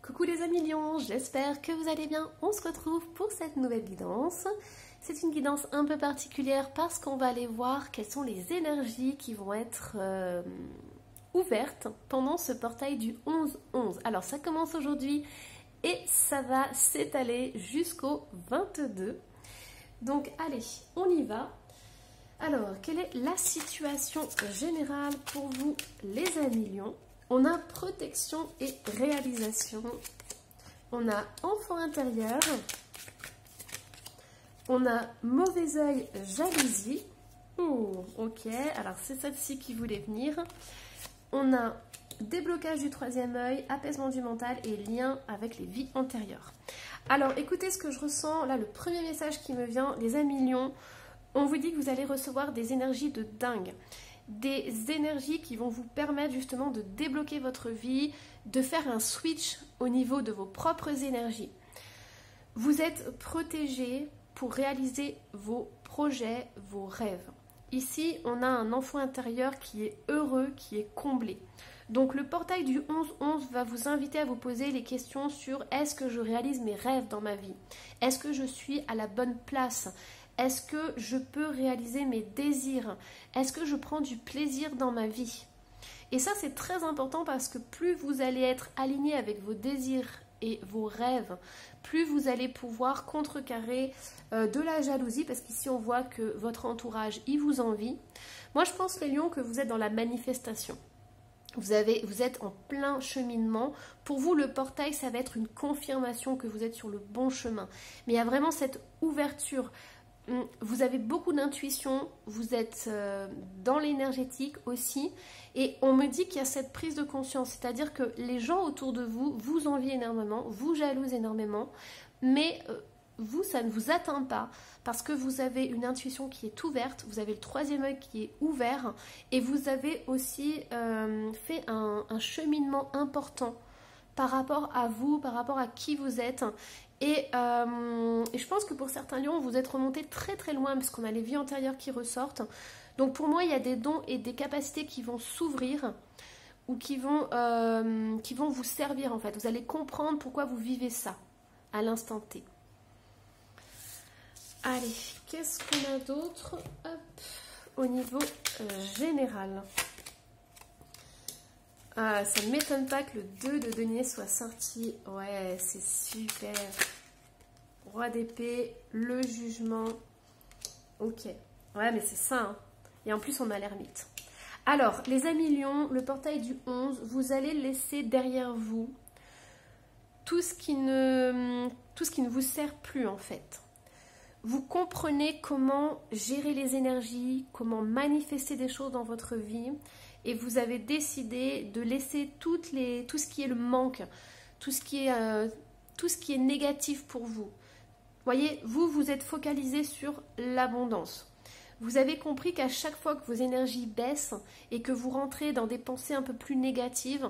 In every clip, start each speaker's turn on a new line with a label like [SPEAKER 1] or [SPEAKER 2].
[SPEAKER 1] Coucou les amis lions, j'espère que vous allez bien. On se retrouve pour cette nouvelle guidance. C'est une guidance un peu particulière parce qu'on va aller voir quelles sont les énergies qui vont être ouvertes pendant ce portail du 11-11. Alors ça commence aujourd'hui et ça va s'étaler jusqu'au 22. Donc allez, on y va. Alors, quelle est la situation générale pour vous les amis lions? On a protection et réalisation. On a enfant intérieur. On a mauvais œil, jalousie. Oh, ok, alors c'est celle-ci qui voulait venir. On a déblocage du troisième œil, apaisement du mental et lien avec les vies antérieures. Alors, écoutez ce que je ressens. Là, le premier message qui me vient, les amis lions, on vous dit que vous allez recevoir des énergies de dingue. Des énergies qui vont vous permettre justement de débloquer votre vie, de faire un switch au niveau de vos propres énergies. Vous êtes protégés pour réaliser vos projets, vos rêves. Ici, on a un enfant intérieur qui est heureux, qui est comblé. Donc le portail du 11-11 va vous inviter à vous poser les questions sur est-ce que je réalise mes rêves dans ma vie? Est-ce que je suis à la bonne place? Est-ce que je peux réaliser mes désirs? Est-ce que je prends du plaisir dans ma vie? Et ça, c'est très important parce que plus vous allez être aligné avec vos désirs et vos rêves, plus vous allez pouvoir contrecarrer de la jalousie, parce qu'ici, on voit que votre entourage, il vous envie. Moi, je pense, les lions, que vous êtes dans la manifestation. Vous êtes en plein cheminement. Pour vous, le portail, ça va être une confirmation que vous êtes sur le bon chemin. Mais il y a vraiment cette ouverture. Vous avez beaucoup d'intuition, vous êtes dans l'énergétique aussi, et on me dit qu'il y a cette prise de conscience, c'est-à-dire que les gens autour de vous vous envient énormément, vous jalousent énormément, mais vous, ça ne vous atteint pas, parce que vous avez une intuition qui est ouverte, vous avez le troisième œil qui est ouvert, et vous avez aussi fait un cheminement important par rapport à vous, par rapport à qui vous êtes. Et je pense que pour certains lions, vous êtes remontés très très loin puisqu'on a les vies antérieures qui ressortent. Donc pour moi, il y a des dons et des capacités qui vont s'ouvrir ou qui vont vous servir en fait. Vous allez comprendre pourquoi vous vivez ça à l'instant T. Allez, qu'est-ce qu'on a d'autre au niveau général? Ah, ça ne m'étonne pas que le 2 de denier soit sorti. Ouais, c'est super. Roi d'épée, le jugement. Ok. Ouais, mais c'est ça. Hein. Et en plus, on a l'ermite. Alors, les amis lions, le portail du 11, vous allez laisser derrière vous tout ce qui ne vous sert plus, en fait. Vous comprenez comment gérer les énergies, comment manifester des choses dans votre vie. Et vous avez décidé de laisser tout ce qui est le manque, tout ce qui est négatif pour vous. Voyez, vous êtes focalisé sur l'abondance. Vous avez compris qu'à chaque fois que vos énergies baissent et que vous rentrez dans des pensées un peu plus négatives,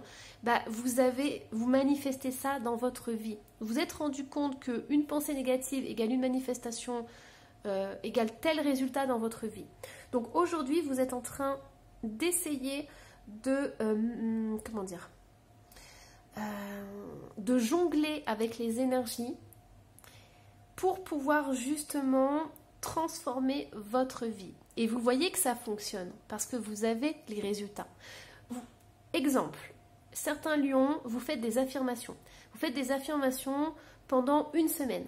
[SPEAKER 1] vous manifestez ça dans votre vie. Vous vous êtes rendu compte qu'une pensée négative égale une manifestation égale tel résultat dans votre vie. Donc aujourd'hui, vous êtes en train d'essayer de de jongler avec les énergies pour pouvoir justement transformer votre vie. Et vous voyez que ça fonctionne parce que vous avez les résultats. Exemple, certains lions, vous faites des affirmations. Vous faites des affirmations pendant une semaine.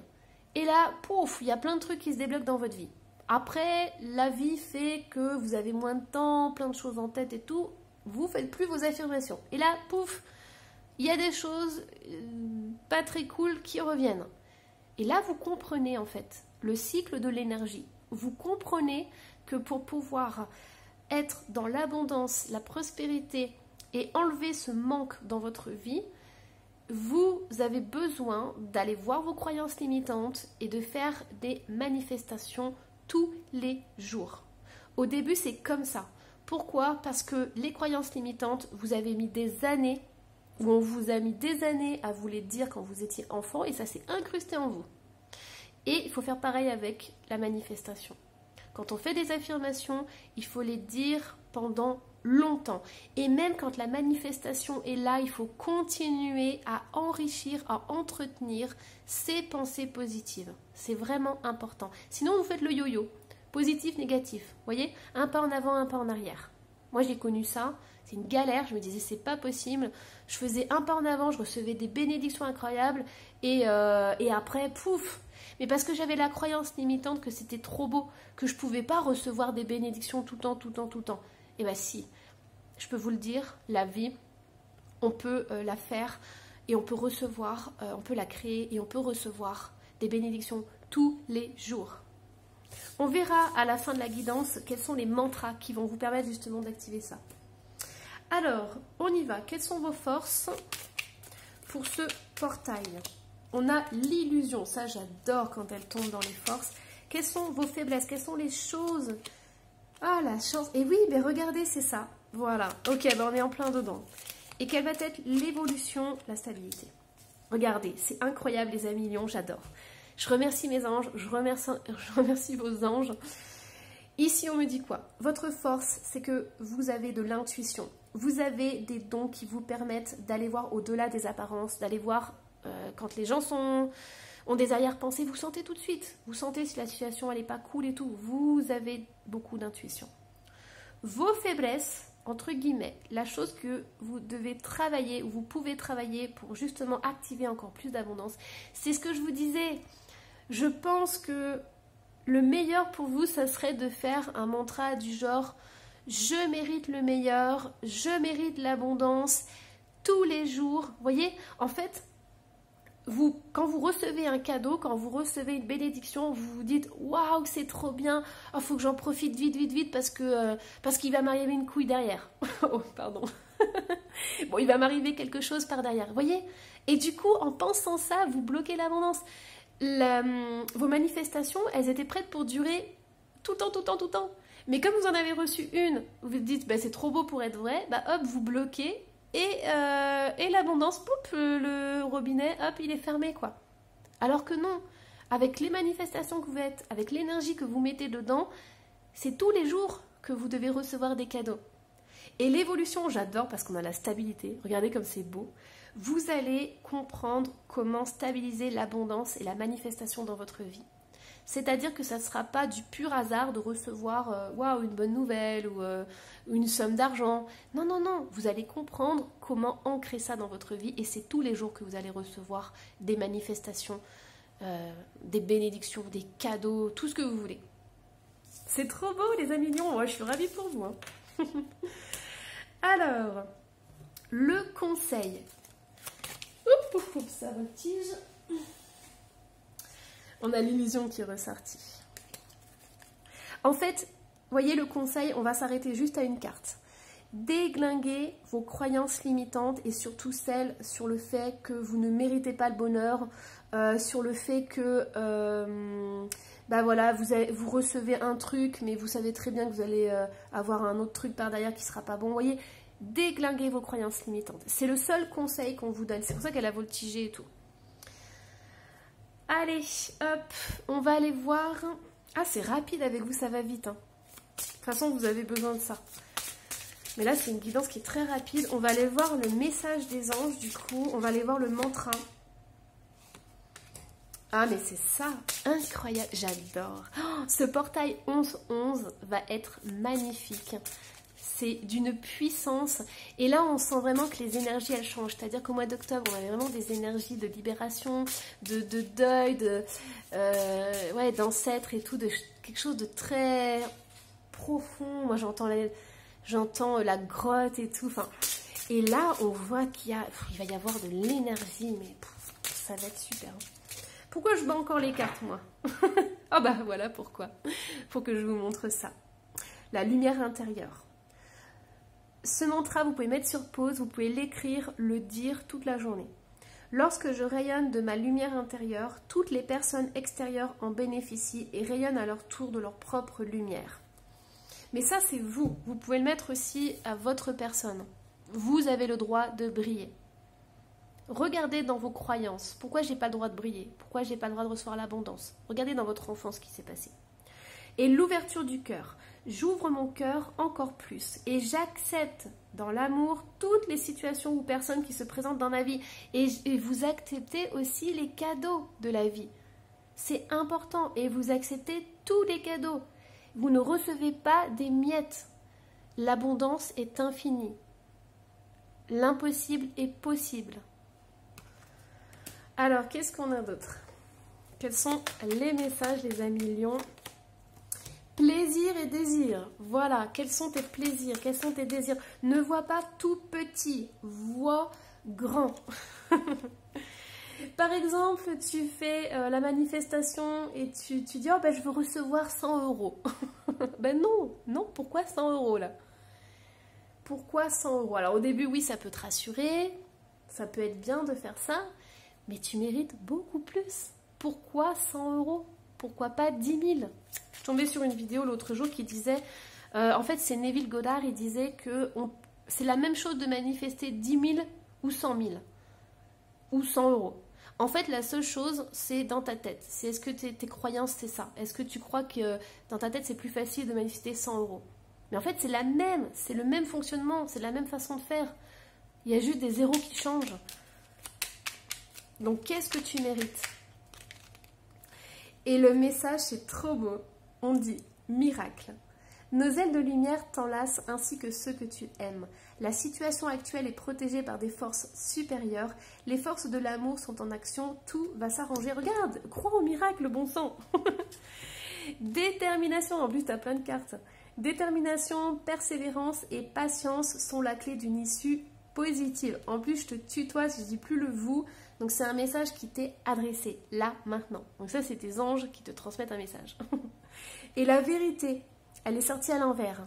[SPEAKER 1] Et là, pouf, il y a plein de trucs qui se débloquent dans votre vie. Après, la vie fait que vous avez moins de temps, plein de choses en tête et tout, vous ne faites plus vos affirmations. Et là, pouf, il y a des choses pas très cool qui reviennent. Et là, vous comprenez en fait le cycle de l'énergie. Vous comprenez que pour pouvoir être dans l'abondance, la prospérité et enlever ce manque dans votre vie, vous avez besoin d'aller voir vos croyances limitantes et de faire des manifestations tous les jours. Au début, c'est comme ça. Pourquoi? Parce que les croyances limitantes, vous avez mis des années, ou on vous a mis des années à vous les dire quand vous étiez enfant, et ça s'est incrusté en vous. Et il faut faire pareil avec la manifestation. Quand on fait des affirmations, il faut les dire pendant longtemps. Et même quand la manifestation est là, il faut continuer à enrichir, à entretenir ces pensées positives. C'est vraiment important. Sinon, vous faites le yo-yo. Positif, négatif. Vous voyez? Un pas en avant, un pas en arrière. Moi, j'ai connu ça. C'est une galère. Je me disais, c'est pas possible. Je faisais un pas en avant, je recevais des bénédictions incroyables. Et après, pouf! Mais parce que j'avais la croyance limitante que c'était trop beau, que je pouvais pas recevoir des bénédictions tout le temps, tout le temps, tout le temps. Et bien si, je peux vous le dire, la vie, on peut la faire et on peut recevoir, on peut la créer et on peut recevoir des bénédictions tous les jours. On verra à la fin de la guidance quels sont les mantras qui vont vous permettre justement d'activer ça. Alors, on y va. Quelles sont vos forces pour ce portail? On a l'illusion, ça j'adore quand elle tombe dans les forces. Quelles sont vos faiblesses? Quelles sont les choses? Ah, la chance. Et oui, mais regardez, c'est ça. Voilà. Ok, ben on est en plein dedans. Et quelle va être l'évolution? La stabilité. Regardez, c'est incroyable les amis lions, j'adore. Je remercie mes anges, je remercie vos anges. Ici, on me dit quoi? Votre force, c'est que vous avez de l'intuition. Vous avez des dons qui vous permettent d'aller voir au-delà des apparences, d'aller voir quand les gens ont des arrière-pensées, vous sentez tout de suite. Vous sentez si la situation elle n'est pas cool et tout. Vous avez beaucoup d'intuition. Vos faiblesses, entre guillemets, la chose que vous devez travailler, ou vous pouvez travailler pour justement activer encore plus d'abondance, c'est ce que je vous disais. Je pense que le meilleur pour vous, ça serait de faire un mantra du genre « Je mérite le meilleur, je mérite l'abondance, tous les jours ». Vous voyez, en fait, quand vous recevez un cadeau, quand vous recevez une bénédiction, vous vous dites « Waouh, c'est trop bien, il faut que j'en profite vite, vite, vite parce qu'il va m'arriver une couille derrière. » Oh, pardon. Bon, il va m'arriver quelque chose par derrière, vous voyez? Et du coup, en pensant ça, vous bloquez l'abondance. Vos manifestations, elles étaient prêtes pour durer tout le temps, tout le temps, tout le temps. Mais comme vous en avez reçu une, vous vous dites bah, « C'est trop beau pour être vrai », bah hop, vous bloquez. Et l'abondance, poup, le robinet, hop, il est fermé, quoi. Alors que non, avec les manifestations que vous faites, avec l'énergie que vous mettez dedans, c'est tous les jours que vous devez recevoir des cadeaux. Et l'évolution, j'adore parce qu'on a la stabilité. Regardez comme c'est beau. Vous allez comprendre comment stabiliser l'abondance et la manifestation dans votre vie. C'est-à-dire que ça ne sera pas du pur hasard de recevoir waouh, une bonne nouvelle ou une somme d'argent. Non, non, non. Vous allez comprendre comment ancrer ça dans votre vie et c'est tous les jours que vous allez recevoir des manifestations, des bénédictions, des cadeaux, tout ce que vous voulez. C'est trop beau les amis lions. Moi, je suis ravie pour vous. Hein. Alors, le conseil. Oups, ça retige. On a l'illusion qui est ressortie. En fait, voyez le conseil, on va s'arrêter juste à une carte. Déglinguez vos croyances limitantes et surtout celles sur le fait que vous ne méritez pas le bonheur, sur le fait que bah voilà, vous recevez un truc, mais vous savez très bien que vous allez avoir un autre truc par derrière qui ne sera pas bon. Vous voyez, déglinguez vos croyances limitantes. C'est le seul conseil qu'on vous donne. C'est pour ça qu'elle a voltigé et tout. Allez, hop, on va aller voir. Ah, c'est rapide avec vous, ça va vite. Hein. De toute façon, vous avez besoin de ça. Mais là, c'est une guidance qui est très rapide. On va aller voir le message des anges, du coup. On va aller voir le mantra. Ah, mais c'est ça, incroyable, j'adore. Oh, ce portail 11-11 va être magnifique. C'est d'une puissance. Et là, on sent vraiment que les énergies, elles changent. C'est-à-dire qu'au mois d'octobre, on avait vraiment des énergies de libération, de deuil, ouais, d'ancêtres et tout, de quelque chose de très profond. Moi, j'entends la grotte et tout. Enfin, et là, on voit il va y avoir de l'énergie, mais ça va être super. Pourquoi je bats encore les cartes, moi? Ah bah voilà pourquoi. Faut que je vous montre ça. La lumière intérieure. Ce mantra, vous pouvez mettre sur pause, vous pouvez l'écrire, le dire toute la journée. Lorsque je rayonne de ma lumière intérieure, toutes les personnes extérieures en bénéficient et rayonnent à leur tour de leur propre lumière. Mais ça, c'est vous. Vous pouvez le mettre aussi à votre personne. Vous avez le droit de briller. Regardez dans vos croyances. Pourquoi j'ai pas le droit de briller? Pourquoi j'ai pas le droit de recevoir l'abondance? Regardez dans votre enfance ce qui s'est passé. Et l'ouverture du cœur. j'ouvre mon cœur encore plus et j'accepte dans l'amour toutes les situations ou personnes qui se présentent dans ma vie. Et vous acceptez aussi les cadeaux de la vie. C'est important et vous acceptez tous les cadeaux. Vous ne recevez pas des miettes. L'abondance est infinie. L'impossible est possible. Alors, qu'est-ce qu'on a d'autre? Quels sont les messages, les amis lions? Plaisir et désir. Voilà, quels sont tes plaisirs, quels sont tes désirs? Ne vois pas tout petit, vois grand. Par exemple, tu fais la manifestation et tu dis « Oh, ben, je veux recevoir 100 €. » Ben non, non, pourquoi 100 € là? Pourquoi 100 €? Alors au début, oui, ça peut te rassurer, ça peut être bien de faire ça, mais tu mérites beaucoup plus. Pourquoi 100 €? Pourquoi pas 10 000? Je suis tombée sur une vidéo l'autre jour qui disait, en fait c'est Neville Goddard, il disait que c'est la même chose de manifester 10 000 ou 100 000 ou 100 €. En fait, la seule chose, c'est dans ta tête. C'est est-ce que tes croyances, c'est ça? Est-ce que tu crois que dans ta tête, c'est plus facile de manifester 100 €? Mais en fait, c'est c'est le même fonctionnement, c'est la même façon de faire. Il y a juste des zéros qui changent. Donc, qu'est-ce que tu mérites? Et le message, c'est trop beau. On dit « Miracle ». Nos ailes de lumière t'enlacent ainsi que ceux que tu aimes. La situation actuelle est protégée par des forces supérieures. Les forces de l'amour sont en action. Tout va s'arranger. Regarde, crois au miracle, bon sang. Détermination, en plus tu as plein de cartes. Détermination, persévérance et patience sont la clé d'une issue positive. En plus, je te tutoie, je ne dis plus le vous. Donc c'est un message qui t'est adressé, là, maintenant. Donc ça, c'est tes anges qui te transmettent un message. Et la vérité, elle est sortie à l'envers.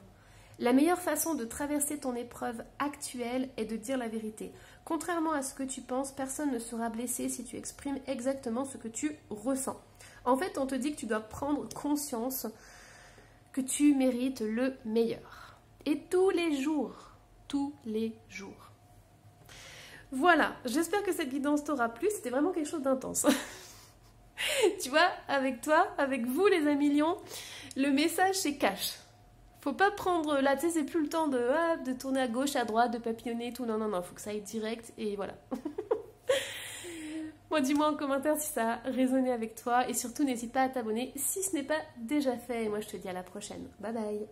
[SPEAKER 1] La meilleure façon de traverser ton épreuve actuelle est de dire la vérité. Contrairement à ce que tu penses, personne ne sera blessé si tu exprimes exactement ce que tu ressens. En fait, on te dit que tu dois prendre conscience que tu mérites le meilleur. Et tous les jours. Voilà, j'espère que cette guidance t'aura plu. C'était vraiment quelque chose d'intense. Tu vois, avec toi, avec vous les amis lions, le message c'est cash. Faut pas prendre, là tu sais, c'est plus le temps de tourner à gauche, à droite, de papillonner et tout. Non, non, non, faut que ça aille direct et voilà. Moi, dis-moi en commentaire si ça a résonné avec toi et surtout n'hésite pas à t'abonner si ce n'est pas déjà fait. Et moi je te dis à la prochaine. Bye bye.